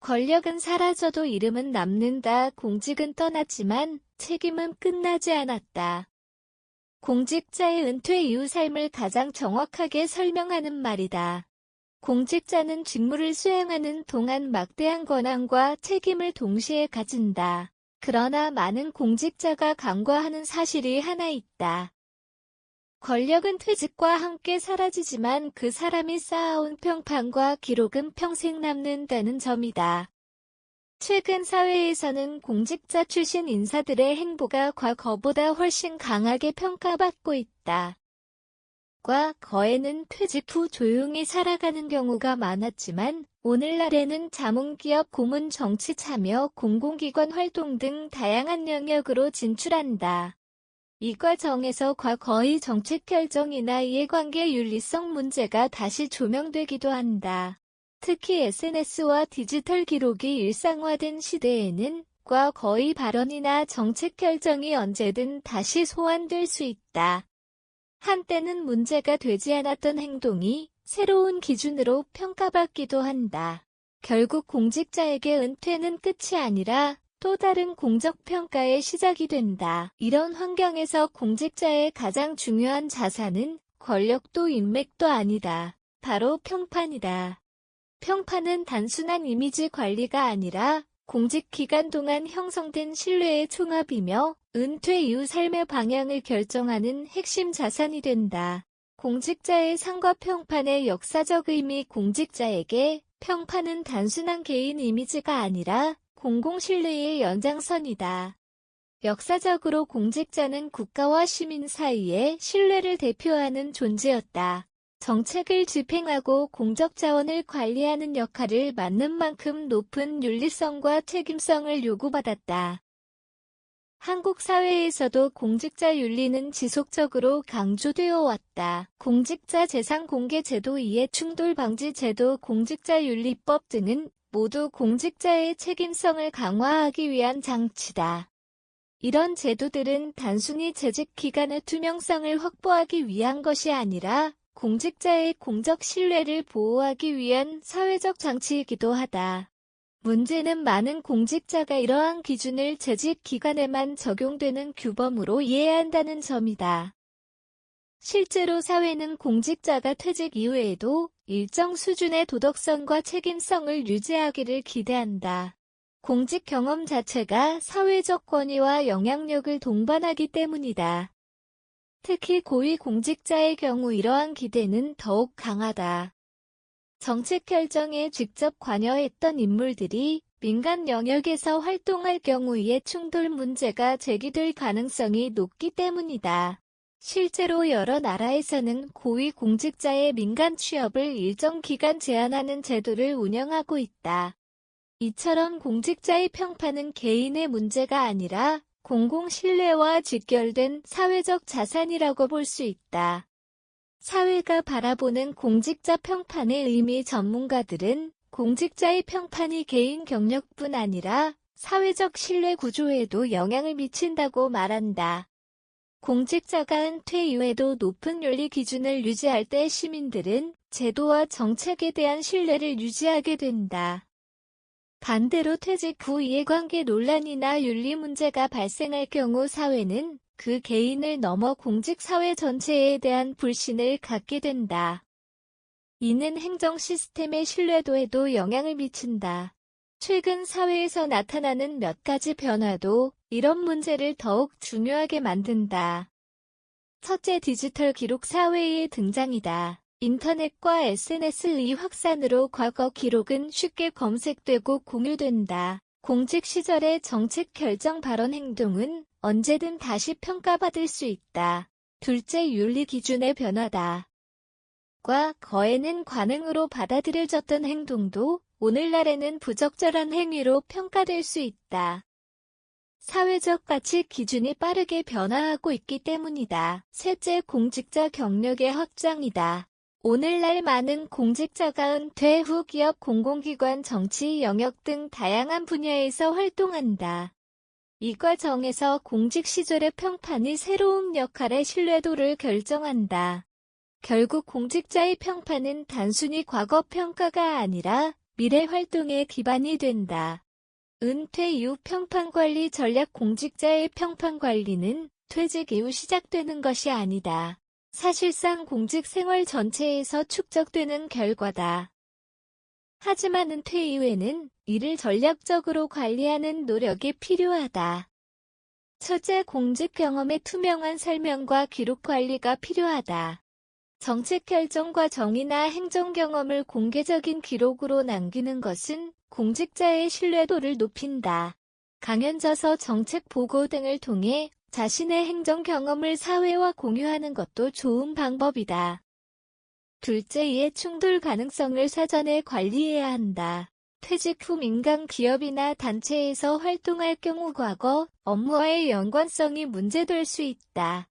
권력은 사라져도 이름은 남는다. 공직은 떠났지만 책임은 끝나지 않았다. 공직자의 은퇴 이후 삶을 가장 정확하게 설명하는 말이다. 공직자는 직무를 수행하는 동안 막대한 권한과 책임을 동시에 가진다. 그러나 많은 공직자가 간과하는 사실이 하나 있다. 권력은 퇴직과 함께 사라지지만 그 사람이 쌓아온 평판과 기록은 평생 남는다는 점이다. 최근 사회에서는 공직자 출신 인사들의 행보가 과거보다 훨씬 강하게 평가받고 있다. 과거에는 퇴직 후 조용히 살아가는 경우가 많았지만 오늘날에는 자문기업 고문 정치 참여, 공공기관 활동 등 다양한 영역으로 진출한다. 이 과정에서 과거의 정책 결정이나 이해관계 윤리성 문제가 다시 조명되기도 한다. 특히 SNS와 디지털 기록이 일상화된 시대에는 과거의 발언이나 정책 결정이 언제든 다시 소환될 수 있다. 한때는 문제가 되지 않았던 행동이 새로운 기준으로 평가받기도 한다. 결국 공직자에게 은퇴는 끝이 아니라 또 다른 공적평가의 시작이 된다. 이런 환경에서 공직자의 가장 중요한 자산은 권력도 인맥도 아니다. 바로 평판이다. 평판은 단순한 이미지 관리가 아니라 공직 기간 동안 형성된 신뢰의 총합이며 은퇴 이후 삶의 방향을 결정하는 핵심 자산이 된다. 공직자의 상과 평판의 역사적 의미. 공직자에게 평판은 단순한 개인 이미지가 아니라 공공신뢰의 연장선이다. 역사적으로 공직자는 국가와 시민 사이의 신뢰를 대표하는 존재였다. 정책을 집행하고 공적자원을 관리하는 역할을 맡는 만큼 높은 윤리성과 책임성을 요구받았다. 한국 사회에서도 공직자 윤리는 지속적으로 강조되어 왔다. 공직자 재산 공개 제도, 이해충돌 방지 제도, 공직자윤리법 등은 모두 공직자의 책임성을 강화하기 위한 장치다. 이런 제도들은 단순히 재직 기간의 투명성을 확보하기 위한 것이 아니라 공직자의 공적 신뢰를 보호하기 위한 사회적 장치이기도 하다. 문제는 많은 공직자가 이러한 기준을 재직 기간에만 적용되는 규범으로 이해한다는 점이다. 실제로 사회는 공직자가 퇴직 이후에도 일정 수준의 도덕성과 책임성을 유지하기를 기대한다. 공직 경험 자체가 사회적 권위와 영향력을 동반하기 때문이다. 특히 고위 공직자의 경우 이러한 기대는 더욱 강하다. 정책 결정에 직접 관여했던 인물들이 민간 영역에서 활동할 경우 이해충돌 문제가 제기될 가능성이 높기 때문이다. 실제로 여러 나라에서는 고위 공직자의 민간 취업을 일정 기간 제한하는 제도를 운영하고 있다. 이처럼 공직자의 평판은 개인의 문제가 아니라 공공 신뢰와 직결된 사회적 자산이라고 볼 수 있다. 사회가 바라보는 공직자 평판의 의미. 전문가들은 공직자의 평판이 개인 경력뿐 아니라 사회적 신뢰 구조에도 영향을 미친다고 말한다. 공직자가 은퇴 이후에도 높은 윤리 기준을 유지할 때 시민들은 제도와 정책에 대한 신뢰를 유지하게 된다. 반대로 퇴직 후 이해관계 논란이나 윤리 문제가 발생할 경우 사회는 그 개인을 넘어 공직사회 전체에 대한 불신을 갖게 된다. 이는 행정 시스템의 신뢰도에도 영향을 미친다. 최근 사회에서 나타나는 몇 가지 변화도 이런 문제를 더욱 중요하게 만든다. 첫째, 디지털 기록 사회의 등장이다. 인터넷과 SNS의 확산으로 과거 기록은 쉽게 검색되고 공유된다. 공직 시절의 정책 결정 발언 행동은 언제든 다시 평가받을 수 있다. 둘째, 윤리 기준의 변화다. 과거에는 관행으로 받아들여졌던 행동도 오늘날에는 부적절한 행위로 평가될 수 있다. 사회적 가치 기준이 빠르게 변화하고 있기 때문이다. 셋째, 공직자 경력의 확장이다. 오늘날 많은 공직자가 은퇴 후 기업, 공공기관, 정치 영역 등 다양한 분야에서 활동한다. 이 과정에서 공직 시절의 평판이 새로운 역할의 신뢰도를 결정한다. 결국 공직자의 평판은 단순히 과거 평가가 아니라 미래 활동의 기반이 된다. 은퇴 이후 평판관리 전략. 공직자의 평판관리는 퇴직 이후 시작되는 것이 아니다. 사실상 공직 생활 전체에서 축적되는 결과다. 하지만 은퇴 이후에는 이를 전략적으로 관리하는 노력이 필요하다. 첫째, 공직 경험의 투명한 설명과 기록 관리가 필요하다. 정책 결정과 정의나 행정 경험을 공개적인 기록으로 남기는 것은 공직자의 신뢰도를 높인다. 강연저서, 정책 보고 등을 통해 자신의 행정 경험을 사회와 공유하는 것도 좋은 방법이다. 둘째, 이해 충돌 가능성을 사전에 관리해야 한다. 퇴직 후 민간 기업이나 단체에서 활동할 경우 과거 업무와의 연관성이 문제될 수 있다.